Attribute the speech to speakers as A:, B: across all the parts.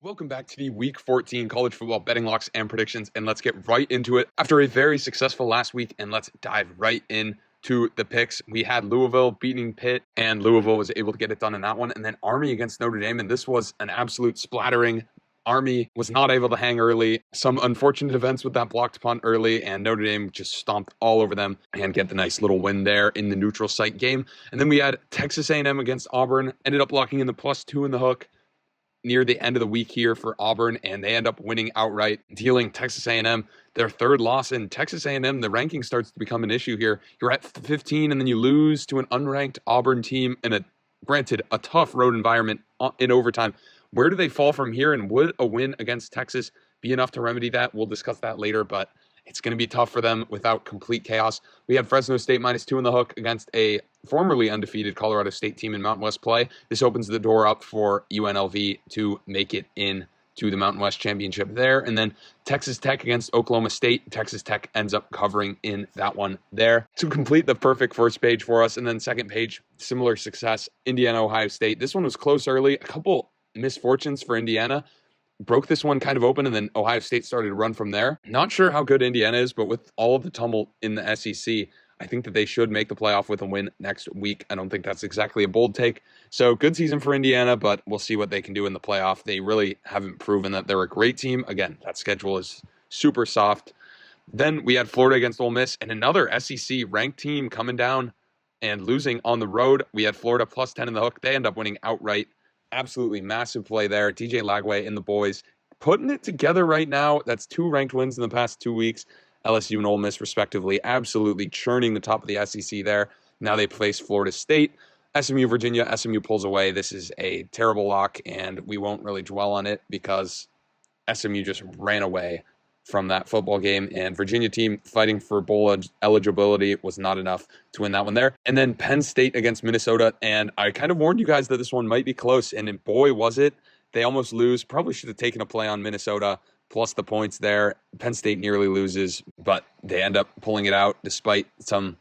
A: Welcome back to the Week 14 college football betting locks and predictions, and let's get right into it. After a very successful last week, and let's dive right in to the picks. We had Louisville beating Pitt, and Louisville was able to get it done in that one, and then Army against Notre Dame, and this was an absolute splattering. Army was not able to hang early. Some unfortunate events with that blocked punt early, and Notre Dame just stomped all over them and get the nice little win there in the neutral site game. And then we had Texas A&M against Auburn, ended up locking in the +2 in the hook near the end of the week here for Auburn, and they end up winning outright, dealing Texas A&M their third loss. In Texas A&M, the ranking starts to become an issue here. You're at 15, and then you lose to an unranked Auburn team in granted, a tough road environment in overtime. Where do they fall from here, and would a win against Texas be enough to remedy that? We'll discuss that later, but it's going to be tough for them without complete chaos. We had Fresno State -2 in the hook against a formerly undefeated Colorado State team in Mountain West play. This opens the door up for UNLV to make it in to the Mountain West Championship there. And then Texas Tech against Oklahoma State. Texas Tech ends up covering in that one there to complete the perfect first page for us. And then second page, similar success, Indiana, Ohio State. This one was close early. A couple misfortunes for Indiana. Broke this one kind of open, and then Ohio State started to run from there. Not sure how good Indiana is, but with all of the tumult in the SEC, I think that they should make the playoff with a win next week. I don't think that's exactly a bold take. So good season for Indiana, but we'll see what they can do in the playoff. They really haven't proven that they're a great team. Again, that schedule is super soft. Then we had Florida against Ole Miss, and another SEC ranked team coming down and losing on the road. We had Florida +10 in the hook. They end up winning outright. Absolutely massive play there. DJ Lagway and the boys putting it together right now. That's 2 ranked wins in the past 2 weeks. LSU and Ole Miss, respectively, absolutely churning the top of the SEC there. Now they face Florida State. SMU, Virginia. SMU pulls away. This is a terrible lock, and we won't really dwell on it because SMU just ran away from that football game, and Virginia team fighting for bowl eligibility was not enough to win that one there. And then Penn State against Minnesota, and I kind of warned you guys that this one might be close, and boy, was it. They almost lose. Probably should have taken a play on Minnesota plus the points there. Penn State nearly loses, but they end up pulling it out despite some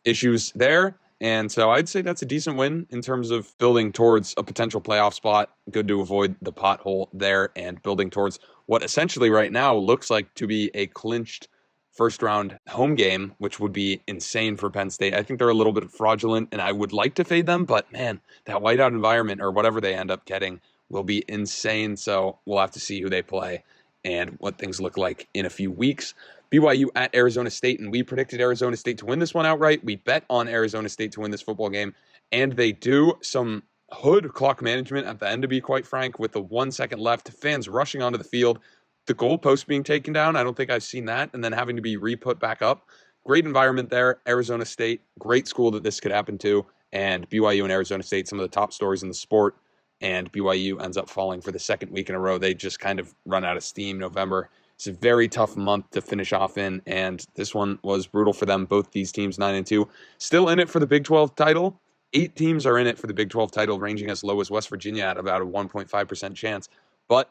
A: issues there. And so I'd say that's a decent win in terms of building towards a potential playoff spot. Good to avoid the pothole there and building towards what essentially right now looks like to be a clinched first round home game, which would be insane for Penn State. I think they're a little bit fraudulent, and I would like to fade them, but man, that whiteout environment or whatever they end up getting will be insane. So we'll have to see who they play and what things look like in a few weeks. BYU at Arizona State, and we predicted Arizona State to win this one outright. We bet on Arizona State to win this football game, and they do. Some hood clock management at the end, to be quite frank, with the 1 second left, fans rushing onto the field, the goalpost being taken down. I don't think I've seen that, and then having to be re-put back up. Great environment there. Arizona State, great school that this could happen to, and BYU and Arizona State, some of the top stories in the sport, and BYU ends up falling for the second week in a row. They just kind of run out of steam November. It's a very tough month to finish off in, and this one was brutal for them. Both these teams 9-2. Still in it for the Big 12 title. 8 teams are in it for the Big 12 title, ranging as low as West Virginia at about a 1.5% chance. But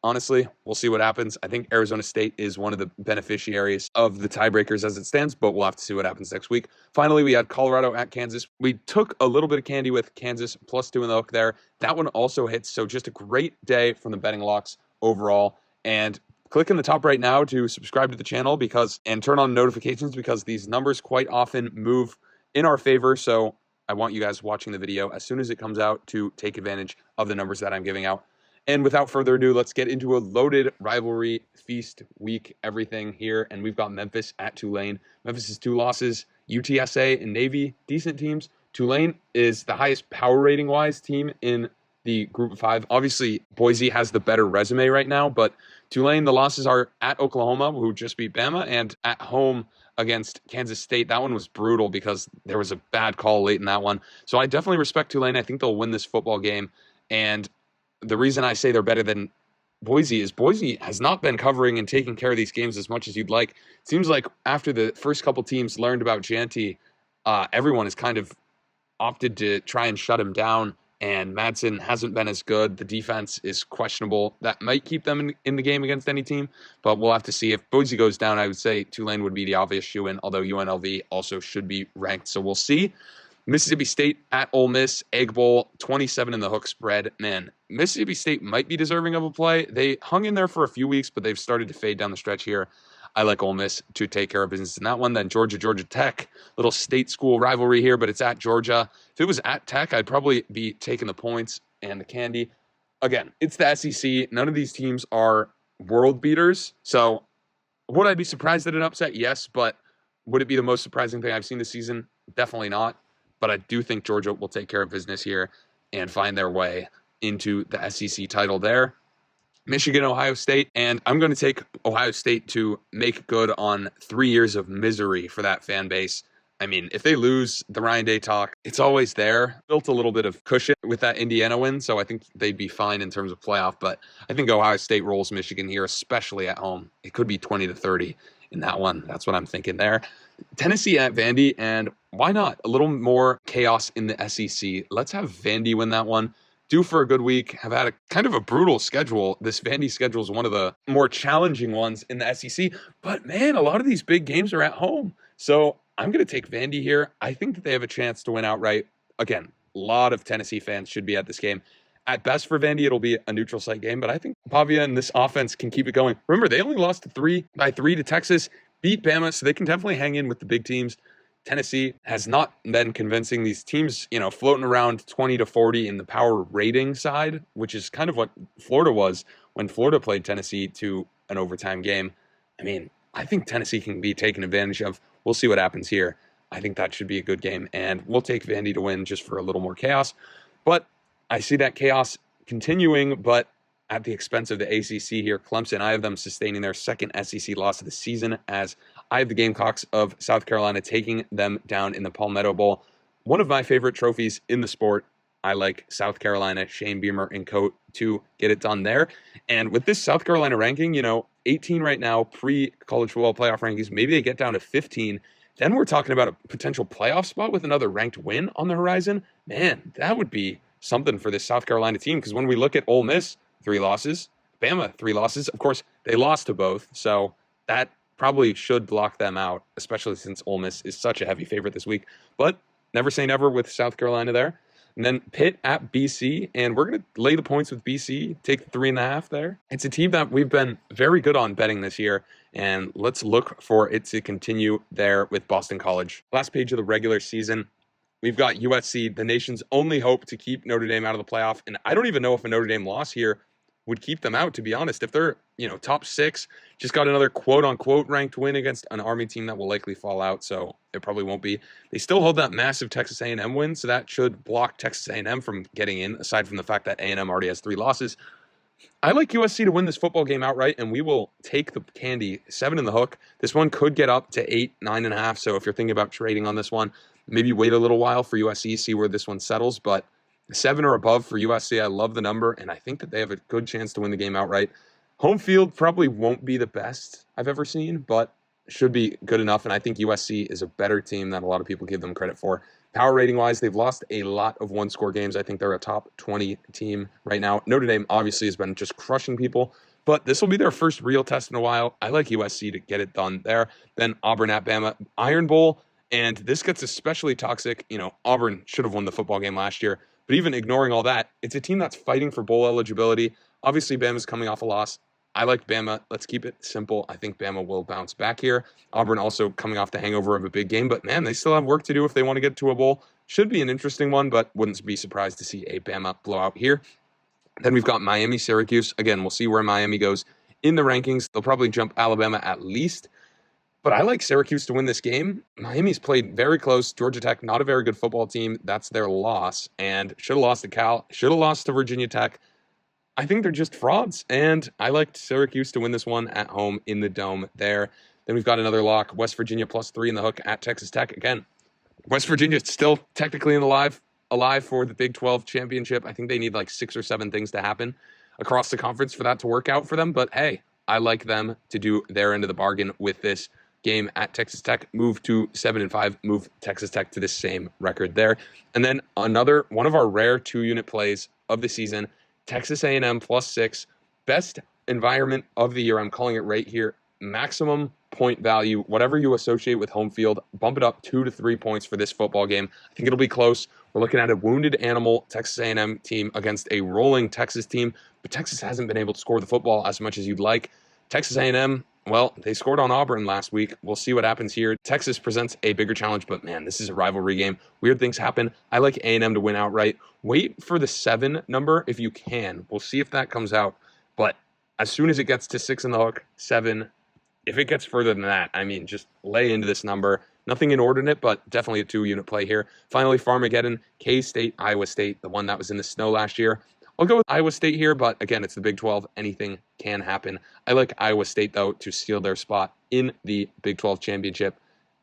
A: honestly, we'll see what happens. I think Arizona State is one of the beneficiaries of the tiebreakers as it stands, but we'll have to see what happens next week. Finally, we had Colorado at Kansas. We took a little bit of candy with Kansas +2 in the hook there. That one also hits, so just a great day from the betting locks overall. And click in the top right now to subscribe to the channel and turn on notifications because these numbers quite often move in our favor. So I want you guys watching the video as soon as it comes out to take advantage of the numbers that I'm giving out. And without further ado, let's get into a loaded rivalry feast week everything here. And we've got Memphis at Tulane. Memphis is 2 losses. UTSA and Navy, decent teams. Tulane is the highest power rating wise team in the group of 5. Obviously, Boise has the better resume right now, but Tulane, the losses are at Oklahoma, who just beat Bama, and at home against Kansas State. That one was brutal because there was a bad call late in that one. So I definitely respect Tulane. I think they'll win this football game. And the reason I say they're better than Boise is Boise has not been covering and taking care of these games as much as you'd like. It seems like after the first couple teams learned about Janty, everyone has kind of opted to try and shut him down. And Madsen hasn't been as good. The defense is questionable. That might keep them in the game against any team, but we'll have to see. If Boise goes down, I would say Tulane would be the obvious shoe-in, although UNLV also should be ranked, so we'll see. Mississippi State at Ole Miss, Egg Bowl, 27 in the hook spread. Man, Mississippi State might be deserving of a play. They hung in there for a few weeks, but they've started to fade down the stretch here. I like Ole Miss to take care of business in that one. Then Georgia Tech, little state school rivalry here, but it's at Georgia. If it was at Tech, I'd probably be taking the points and the candy. Again, it's the SEC. None of these teams are world beaters. So would I be surprised at an upset? Yes, but would it be the most surprising thing I've seen this season? Definitely not. But I do think Georgia will take care of business here and find their way into the SEC title there. Michigan, Ohio State, and I'm going to take Ohio State to make good on 3 years of misery for that fan base. I mean, if they lose the Ryan Day talk, it's always there. Built a little bit of cushion with that Indiana win, so I think they'd be fine in terms of playoff, but I think Ohio State rolls Michigan here, especially at home. It could be 20-30 in that one. That's what I'm thinking there. Tennessee at Vandy, and why not? A little more chaos in the SEC. Let's have Vandy win that one. Due for a good week, have had a kind of a brutal schedule. This Vandy schedule is one of the more challenging ones in the SEC, but man, a lot of these big games are at home. So I'm going to take Vandy here. I think that they have a chance to win outright. Again, a lot of Tennessee fans should be at this game. At best for Vandy, it'll be a neutral site game, but I think Pavia and this offense can keep it going. Remember, they only lost by three to Texas, beat Bama, so they can definitely hang in with the big teams. Tennessee has not been convincing. These teams, floating around 20-40 in the power rating side, which is kind of what Florida was when Florida played Tennessee to an overtime game. I mean, I think Tennessee can be taken advantage of. We'll see what happens here. I think that should be a good game, and we'll take Vandy to win just for a little more chaos. But I see that chaos continuing, but at the expense of the ACC here. Clemson, I have them sustaining their second SEC loss of the season, as I have the Gamecocks of South Carolina taking them down in the Palmetto Bowl. One of my favorite trophies in the sport. I like South Carolina, Shane Beamer, and Coat to get it done there. And with this South Carolina ranking, 18 right now, pre-college football playoff rankings, maybe they get down to 15. Then we're talking about a potential playoff spot with another ranked win on the horizon. Man, that would be something for this South Carolina team, because when we look at Ole Miss, 3 losses, Bama, 3 losses. Of course, they lost to both, so that probably should block them out, especially since Ole Miss is such a heavy favorite this week. But never say never with South Carolina there. And then Pitt at BC, and we're going to lay the points with BC, take 3.5 there. It's a team that we've been very good on betting this year, and let's look for it to continue there with Boston College. Last page of the regular season. We've got USC, the nation's only hope to keep Notre Dame out of the playoff. And I don't even know if a Notre Dame loss here would keep them out, to be honest. If they're, top 6, just got another quote-unquote ranked win against an Army team that will likely fall out, so it probably won't be. They still hold that massive Texas A&M win, so that should block Texas A&M from getting in, aside from the fact that A&M already has 3 losses. I like USC to win this football game outright, and we will take the candy, 7 in the hook. This one could get up to 8, 9.5, so if you're thinking about trading on this one, maybe wait a little while for USC, see where this one settles, but 7 or above for USC. I love the number, and I think that they have a good chance to win the game outright. Home field probably won't be the best I've ever seen, but should be good enough, and I think USC is a better team than a lot of people give them credit for. Power rating-wise, they've lost a lot of one-score games. I think they're a top 20 team right now. Notre Dame obviously has been just crushing people, but this will be their first real test in a while. I like USC to get it done there. Then Auburn at Bama, Iron Bowl, and this gets especially toxic. Auburn should have won the football game last year. But even ignoring all that, it's a team that's fighting for bowl eligibility. Obviously, Bama's coming off a loss. I like Bama. Let's keep it simple. I think Bama will bounce back here. Auburn also coming off the hangover of a big game. But, man, they still have work to do if they want to get to a bowl. Should be an interesting one, but wouldn't be surprised to see a Bama blowout here. Then we've got Miami, Syracuse. Again, we'll see where Miami goes in the rankings. They'll probably jump Alabama at least. But I like Syracuse to win this game. Miami's played very close. Georgia Tech, not a very good football team. That's their loss. And should have lost to Cal. Should have lost to Virginia Tech. I think they're just frauds. And I liked Syracuse to win this one at home in the Dome there. Then we've got another lock. West Virginia +3 in the hook at Texas Tech. Again, West Virginia still technically alive for the Big 12 championship. I think they need like 6 or 7 things to happen across the conference for that to work out for them. But hey, I like them to do their end of the bargain with this game at Texas Tech, move to 7-5, move Texas Tech to the same record there. And then another one of our rare 2-unit plays of the season, Texas A&M +6, best environment of the year. I'm calling it right here. Maximum point value, whatever you associate with home field, bump it up 2 to 3 points for this football game. I think it'll be close. We're looking at a wounded animal Texas A&M team against a rolling Texas team, but Texas hasn't been able to score the football as much as you'd like. Texas A&M, well, they scored on Auburn last week. We'll see what happens here. Texas presents a bigger challenge, but man, this is a rivalry game. Weird things happen. I like A&M to win outright. Wait for the 7 number if you can. We'll see if that comes out. But as soon as it gets to 6 in the hook, 7, if it gets further than that, I mean, just lay into this number. Nothing inordinate, but definitely a 2-unit play here. Finally, Farmageddon, K-State, Iowa State, the one that was in the snow last year. I'll go with Iowa State here, but again, it's the Big 12. Anything can happen. I like Iowa State, though, to steal their spot in the Big 12 championship,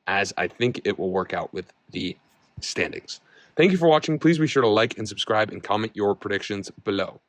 A: as I think it will work out with the standings. Thank you for watching. Please be sure to like and subscribe and comment your predictions below.